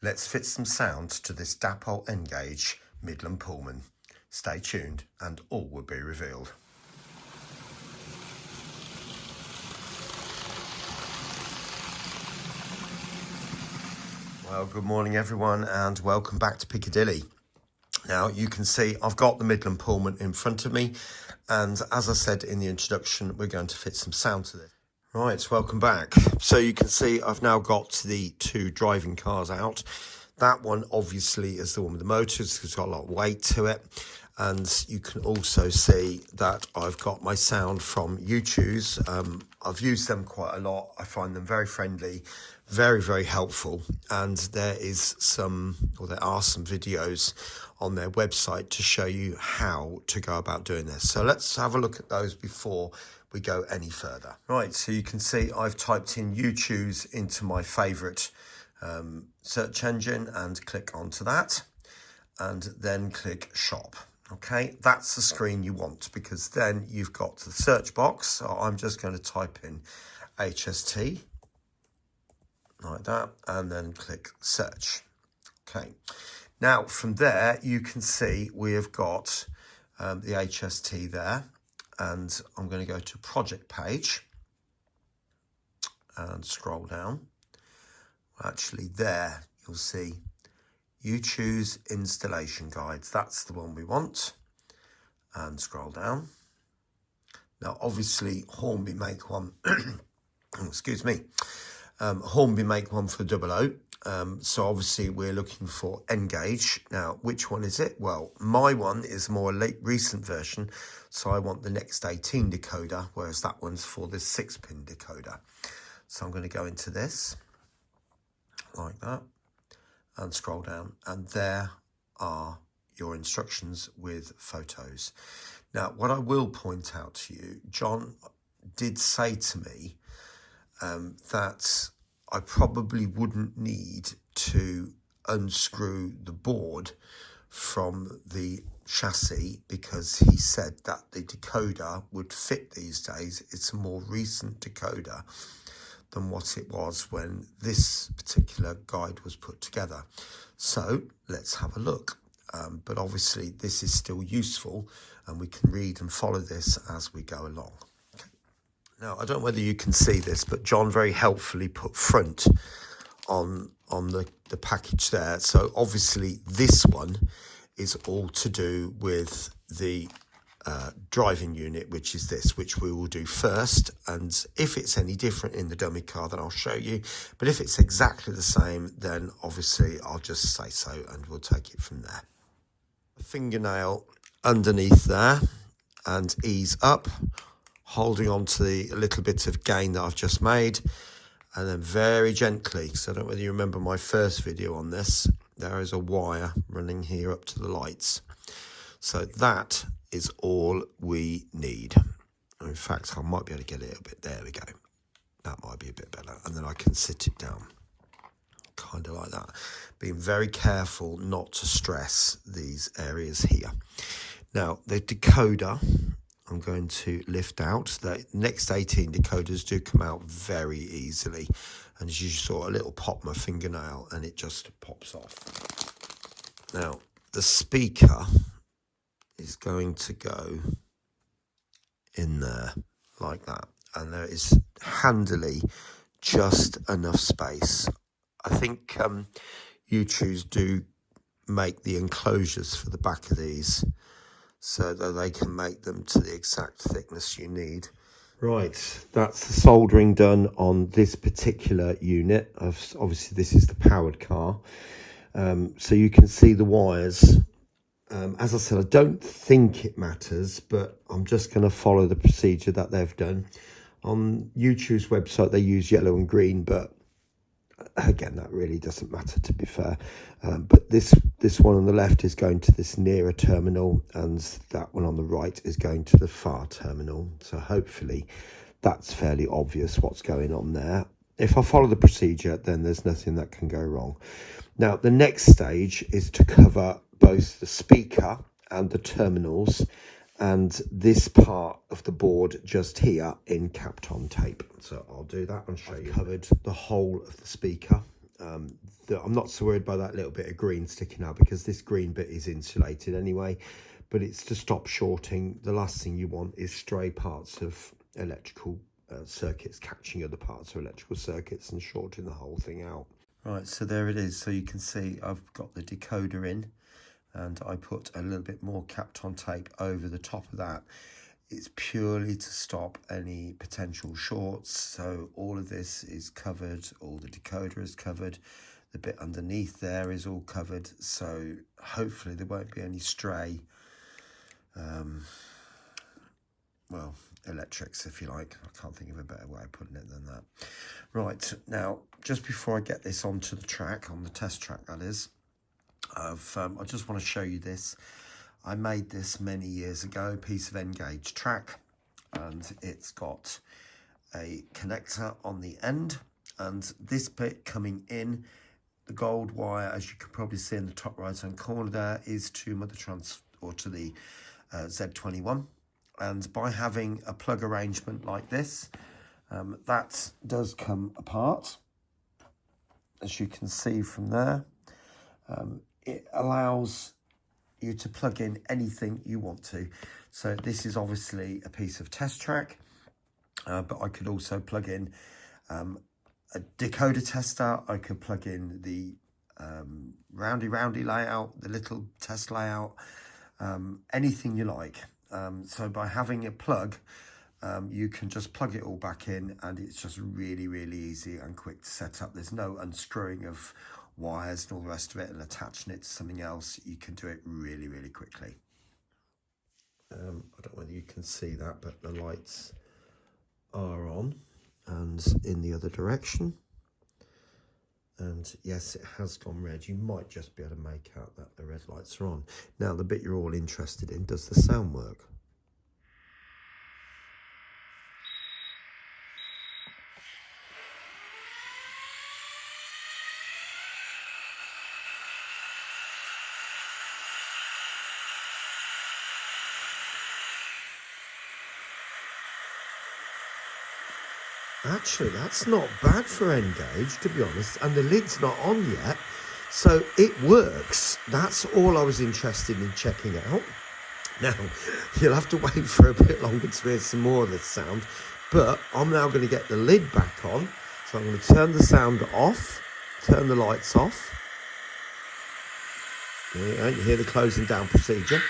let's fit some sound to this Dapol N-Gauge Midland Pullman. Stay tuned and all will be revealed. Well, good morning everyone and welcome back to Piccadilly. Now you can see I've got the Midland Pullman in front of me, and as I said in the introduction, we're going to fit some sound to this. Right, welcome back. So you can see I've now got the two driving cars out. That one obviously is the one with the motors, it's got a lot of weight to it. And you can also see that I've got my sound from Youchoos. I've used them quite a lot. I find them very friendly, very, very helpful. And there are some videos on their website to show you how to go about doing this. So let's have a look at those before we go any further. Right, so you can see I've typed in Youchoos into my favourite search engine and click onto that and then click shop. Okay, that's the screen you want, because then you've got the search box. So I'm just going to type in HST like that and then click search. Okay, now from there you can see we have got the HST there, and I'm going to go to project page and scroll down. Actually there you'll see Youchoos installation guides. That's the one we want. And scroll down. Now obviously Hornby make one excuse me, Hornby make one for 00. So obviously we're looking for N-Gauge. Now which one is it? Well, my one is more a recent version, so I want the next 18 decoder, whereas that one's for the 6-pin decoder. So I'm going to go into this like that and scroll down, and there are your instructions with photos. Now what I will point out to you, John did say to me that I probably wouldn't need to unscrew the board from the chassis, because he said that the decoder would fit these days. It's a more recent decoder than what it was when this particular guide was put together. So let's have a look. But obviously this is still useful and we can read and follow this as we go along. Okay. Now, I don't know whether you can see this, but John very helpfully put front on the package there. So obviously this one is all to do with the driving unit, which is this, which we will do first, and if it's any different in the dummy car then I'll show you, but if it's exactly the same then obviously I'll just say so and we'll take it from there. The fingernail underneath there and ease up, holding on to the little bit of gain that I've just made, and then very gently, because I don't know whether you remember my first video on this, there is a wire running here up to the lights. So that is all we need. In fact, I might be able to get it a little bit. There we go. That might be a bit better. And then I can sit it down. Kind of like that. Being very careful not to stress these areas here. Now, the decoder, I'm going to lift out. The next 18 decoders do come out very easily. And as you saw, a little pop my fingernail and it just pops off. Now, the speaker is going to go in there like that, and there is handily just enough space. I think Youchoos do make the enclosures for the back of these so that they can make them to the exact thickness you need. Right, that's the soldering done on this particular unit. Obviously this is the powered car, so you can see the wires. As I said, I don't think it matters, but I'm just going to follow the procedure that they've done. On Youchoos' website, they use yellow and green, but again, that really doesn't matter, to be fair. But this one on the left is going to this nearer terminal, and that one on the right is going to the far terminal. So hopefully that's fairly obvious what's going on there. If I follow the procedure, then there's nothing that can go wrong. Now, the next stage is to cover both the speaker and the terminals and this part of the board just here in Kapton tape. So I'll do that and show you. I've covered the whole of the speaker I'm not so worried by that little bit of green sticking out, because this green bit is insulated anyway, but it's to stop shorting. The last thing you want is stray parts of electrical circuits catching other parts of electrical circuits and shorting the whole thing out. Right, so there it is. So you can see I've got the decoder in, and I put a little bit more Kapton tape over the top of that. It's purely to stop any potential shorts. So all of this is covered, all the decoder is covered, the bit underneath there is all covered, so hopefully there won't be any stray well, electrics, if you like. I can't think of a better way of putting it than that. Right, now just before I get this onto the track, on the test track that is, I just want to show you this. I made this many years ago, piece of N-gauge track, and it's got a connector on the end, and this bit coming in, the gold wire, as you can probably see in the top right hand corner there, is to to the Z21. And by having a plug arrangement like this, that does come apart, as you can see from there. It allows you to plug in anything you want to. So this is obviously a piece of test track, but I could also plug in a decoder tester. I could plug in the roundy layout, the little test layout, anything you like. So by having a plug, you can just plug it all back in, and it's just really, really easy and quick to set up. There's no unscrewing of wires and all the rest of it and attaching it to something else. You can do it really, really quickly. I don't know whether you can see that, but the lights are on and in the other direction. And yes, it has gone red. You might just be able to make out that the red lights are on. Now, the bit you're all interested in, does the sound work? Actually, that's not bad for N-gauge, to be honest, and the lid's not on yet, so it works. That's all I was interested in checking out. Now, you'll have to wait for a bit longer to hear some more of this sound, but I'm now going to get the lid back on, so I'm going to turn the sound off, turn the lights off. There you go, you hear the closing down procedure.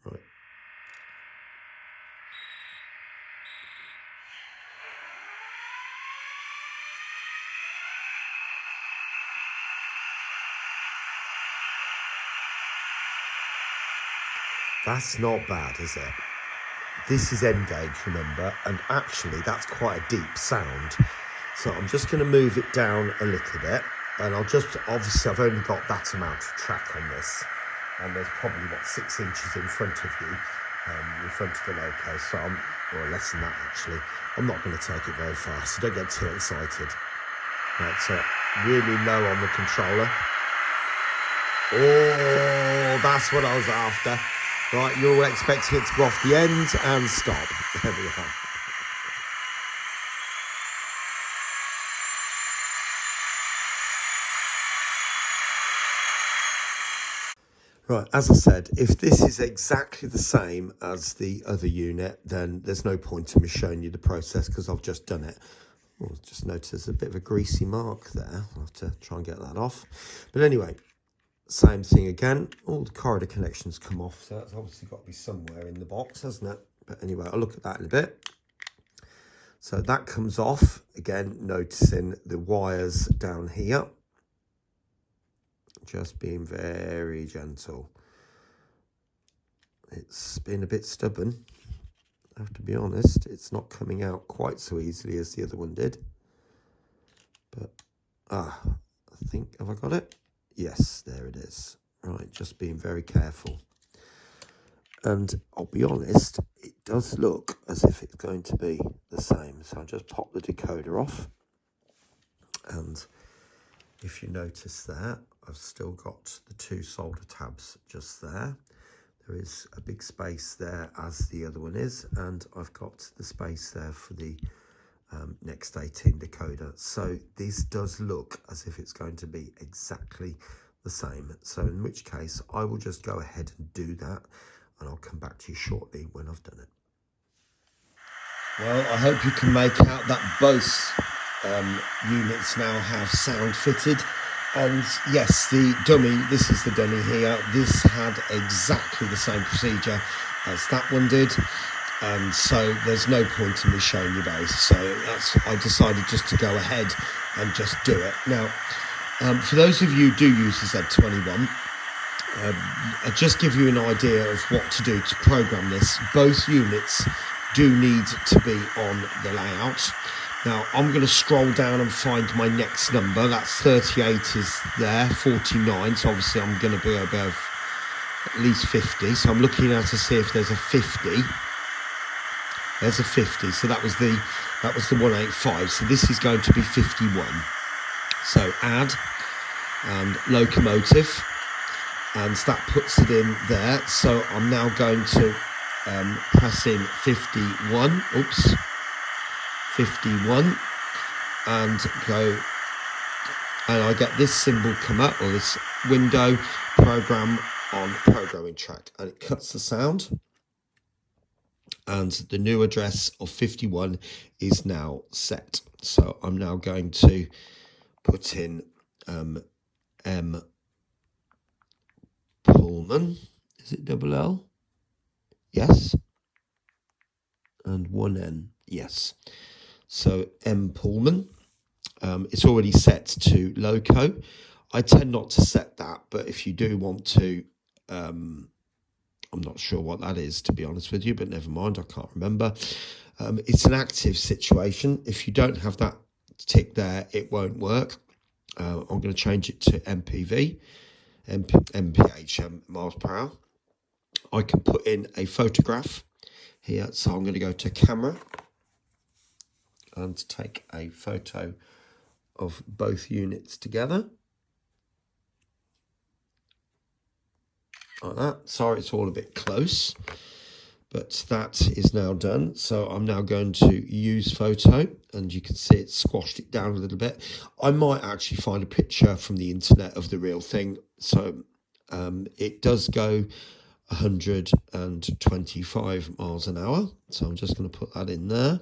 Right. That's not bad, is it? This is N-gauge, remember, and actually that's quite a deep sound. So I'm just going to move it down a little bit, and obviously I've only got that amount of track on this, and there's probably, 6 inches in front of you, in front of the loco, so or less than that actually. I'm not going to take it very far, so don't get too excited. Right, so really low on the controller. Oh, that's what I was after. Right, you're all expecting it to go off the end and stop. There we are. Right, as I said, if this is exactly the same as the other unit, then there's no point in me showing you the process because I've just done it. Oh, just noticed there's a bit of a greasy mark there. I'll have to try and get that off. But anyway, same thing again. All the corridor connections come off, so that's obviously got to be somewhere in the box, hasn't it? But anyway, I'll look at that in a bit. So that comes off. Again, noticing the wires down here. Just being very gentle. It's been a bit stubborn, I have to be honest. It's not coming out quite so easily as the other one did. But, I think, have I got it? Yes, there it is. Right, just being very careful. And I'll be honest, it does look as if it's going to be the same. So I'll just pop the decoder off. And if you notice there, I've still got the 2 solder tabs just there. There is a big space there as the other one is, and I've got the space there for the next 18 decoder. So this does look as if it's going to be exactly the same. So in which case I will just go ahead and do that, and I'll come back to you shortly when I've done it. Well, I hope you can make out that both units now have sound fitted. And yes, the dummy, this is the dummy here, this had exactly the same procedure as that one did. And so there's no point in me showing you both. So I decided just to go ahead and just do it. Now, for those of you who do use the Z21, I'll just give you an idea of what to do to program this. Both units do need to be on the layout. Now I'm going to scroll down and find my next number. That's 38 is there, 49. So obviously I'm going to be above at least 50. So I'm looking now to see if there's a 50. There's a 50. So that was the 185. So this is going to be 51. So add and locomotive, and that puts it in there. So I'm now going to press in 51. Oops. 51 and go, and I get this symbol come up, or this window, program on programming track, and it cuts the sound, and the new address of 51 is now set. So I'm now going to put in M Pullman. Is it double L? Yes. And one N. Yes. So M Pullman, it's already set to loco. I tend not to set that, but if you do want to, I'm not sure what that is, to be honest with you, but never mind, I can't remember. It's an active situation. If you don't have that tick there, it won't work. I'm going to change it to MPH, miles per hour. I can put in a photograph here, so I'm going to go to camera and take a photo of both units together. Like that. Sorry, it's all a bit close, but that is now done. So I'm now going to use photo, and you can see it squashed it down a little bit. I might actually find a picture from the internet of the real thing. So it does go 125 miles an hour. So I'm just going to put that in there.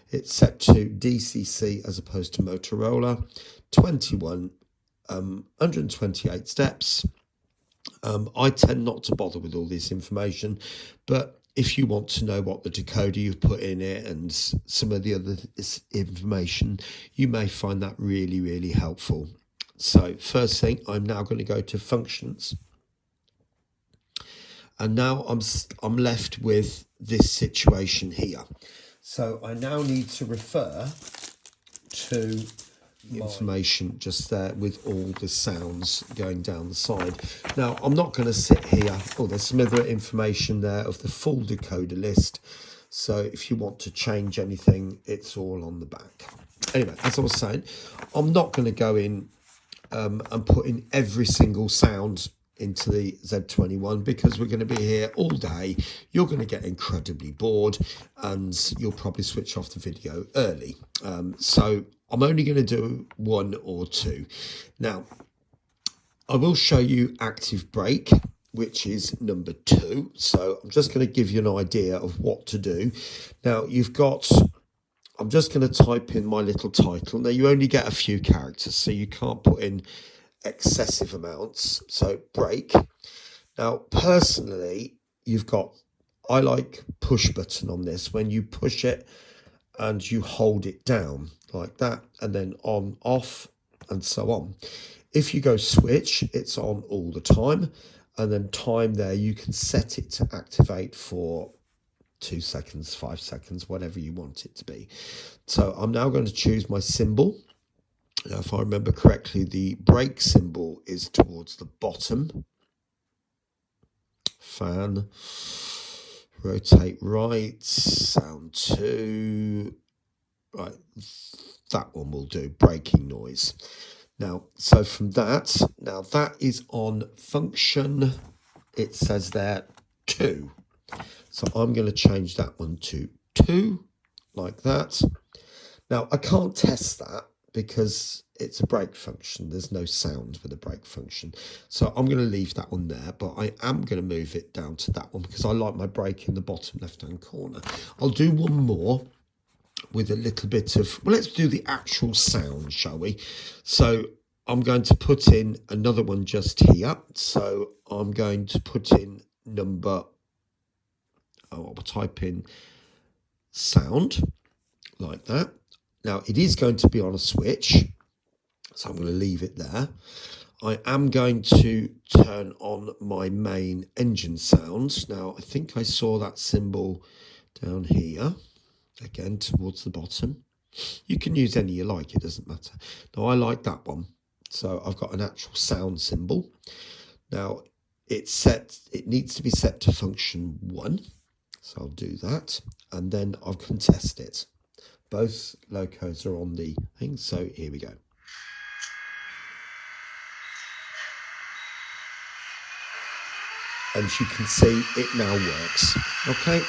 It's set to DCC as opposed to Motorola. 128 steps. I tend not to bother with all this information, but if you want to know what the decoder you've put in it and some of the other information, you may find that really, really helpful. So first thing, I'm now going to go to functions. And now I'm left with this situation here. So I now need to refer to information just there with all the sounds going down the side. Now I'm not going to sit here. Oh, there's some other information there of the full decoder list. So if you want to change anything, it's all on the back. Anyway, as I was saying, I'm not going to go in and put in every single sound into the Z21 because we're going to be here all day. You're going to get incredibly bored and you'll probably switch off the video early. So I'm only going to do one or two. Now, I will show you active brake, which is number 2. So I'm just going to give you an idea of what to do. Now, you've got, I'm just going to type in my little title. Now, you only get a few characters, so you can't put in excessive amounts. So brake. Now, personally, I like push button on this. When you push it and you hold it down like that, and then on, off, and so on. If you go switch, it's on all the time, and then time there, you can set it to activate for 2 seconds, 5 seconds, whatever you want it to be. So I'm now going to choose my symbol. Now, if I remember correctly, the brake symbol is towards the bottom. Fan, rotate right, sound 2. Right, that one will do, braking noise. Now, so from that, now that is on function. It says there 2. So I'm going to change that one to 2, like that. Now, I can't test that because it's a brake function. There's no sound with a brake function. So I'm going to leave that one there, but I am going to move it down to that one because I like my brake in the bottom left-hand corner. I'll do one more with a little bit of, well, let's do the actual sound, shall we? So I'm going to put in another one just here. So I'm going to put in I'll type in sound like that. Now it is going to be on a switch, so I'm going to leave it there. I am going to turn on my main engine sound. Now I think I saw that symbol down here, again towards the bottom. You can use any you like, it doesn't matter. Now I like that one. So I've got an actual sound symbol. Now it needs to be set to function 1. So I'll do that, and then I can test it. Both locos are on the thing, so here we go. And you can see it now works. Okay,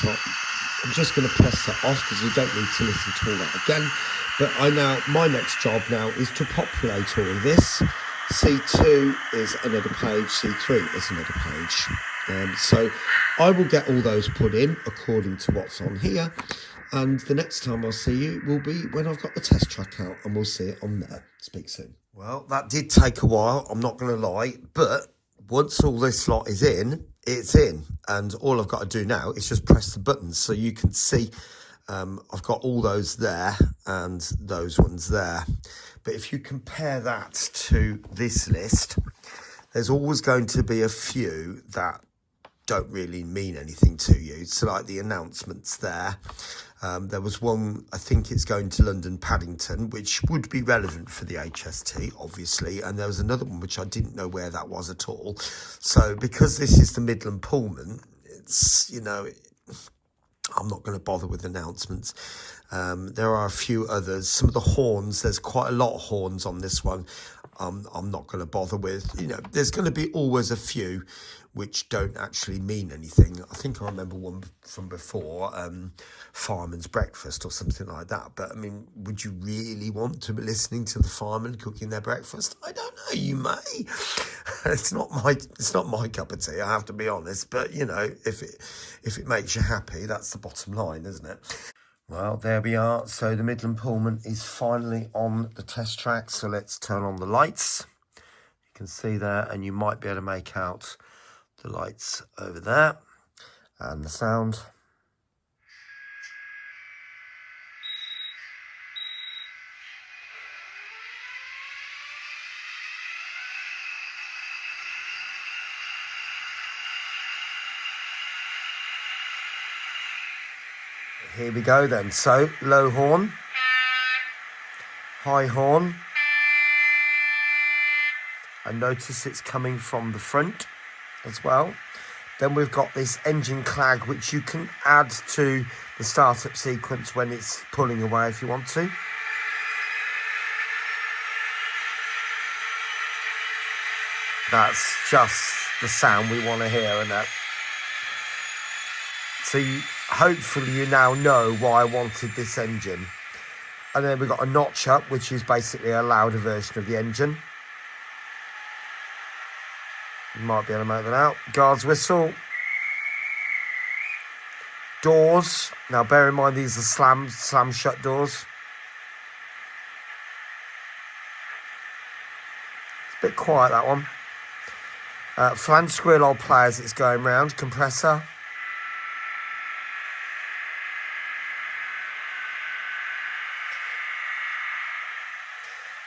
so I'm just going to press that off because you don't need to listen to all that again. But my next job now is to populate all of this. C2 is another page, C3 is another page. So I will get all those put in according to what's on here. And the next time I'll see you will be when I've got the test track out, and we'll see it on there. Speak soon. Well, that did take a while, I'm not going to lie, but once all this lot is in, it's in. And all I've got to do now is just press the buttons. So you can see I've got all those there and those ones there. But if you compare that to this list, there's always going to be a few that don't really mean anything to you. So like the announcements there. There was one, I think it's going to London Paddington, which would be relevant for the HST, obviously. And there was another one which I didn't know where that was at all. So because this is the Midland Pullman, it's, you know, I'm not going to bother with announcements. There are a few others. Some of the horns, there's quite a lot of horns on this one. I'm not going to bother with. You know, there's going to be always a few which don't actually mean anything. I think I remember one from before, Fireman's Breakfast or something like that. But I mean, would you really want to be listening to the firemen cooking their breakfast? I don't know. You may. It's not my cup of tea. I have to be honest. But you know, if it makes you happy, that's the bottom line, isn't it? Well, there we are. So the Midland Pullman is finally on the test track. So let's turn on the lights. You can see there, and you might be able to make out the lights over there and the sound. Here we go then. So low horn, high horn, and notice it's coming from the front as well. Then we've got this engine clag, which you can add to the startup sequence when it's pulling away if you want to. That's just the sound we want to hear, and that. So hopefully you now know why I wanted this engine. And then we've got a notch up, which is basically a louder version of the engine. You might be able to make that out. Guard's whistle. Doors. Now bear in mind these are slam shut doors. It's a bit quiet, that one. Flange squirrel I'll play as it's going round. Compressor.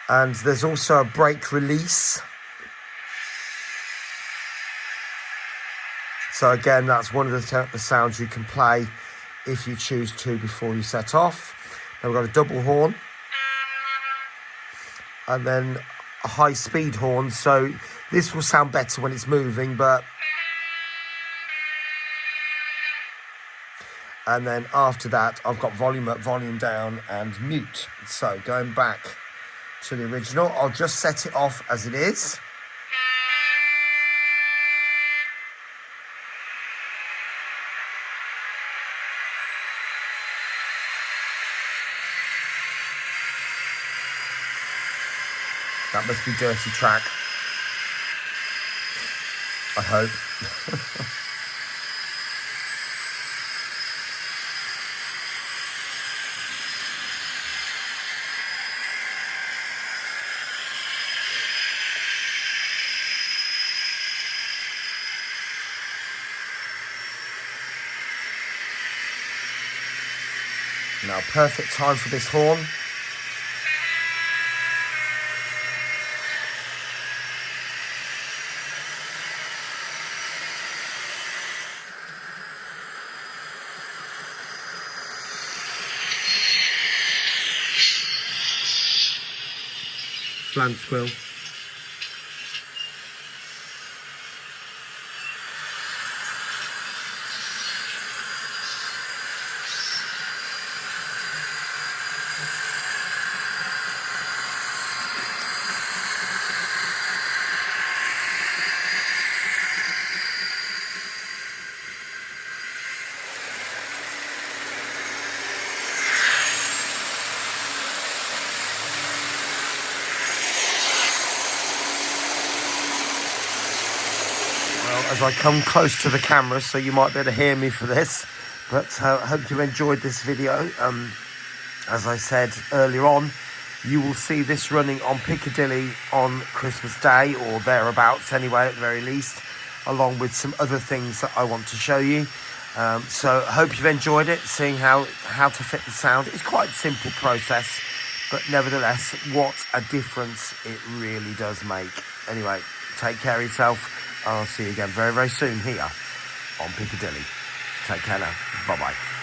And there's also a brake release. So again, that's one of the sounds you can play if you choose to before you set off. Then we've got a double horn. And then a high speed horn. So this will sound better when it's moving, but... And then after that, I've got volume up, volume down, and mute. So going back to the original, I'll just set it off as it is. That must be dirty track. I hope. Now, perfect time for this horn. Flange squill. As I come close to the camera, so you might be able to hear me for this, but I hope you enjoyed this video. As I said earlier on, you will see this running on Piccadilly on Christmas Day, or thereabouts anyway, at the very least, along with some other things that I want to show you. So I hope you've enjoyed it, seeing how to fit the sound. It's quite a simple process, but nevertheless, what a difference it really does make. Anyway, take care of yourself. I'll see you again very, very soon here on Piccadilly. Take care now. Bye-bye.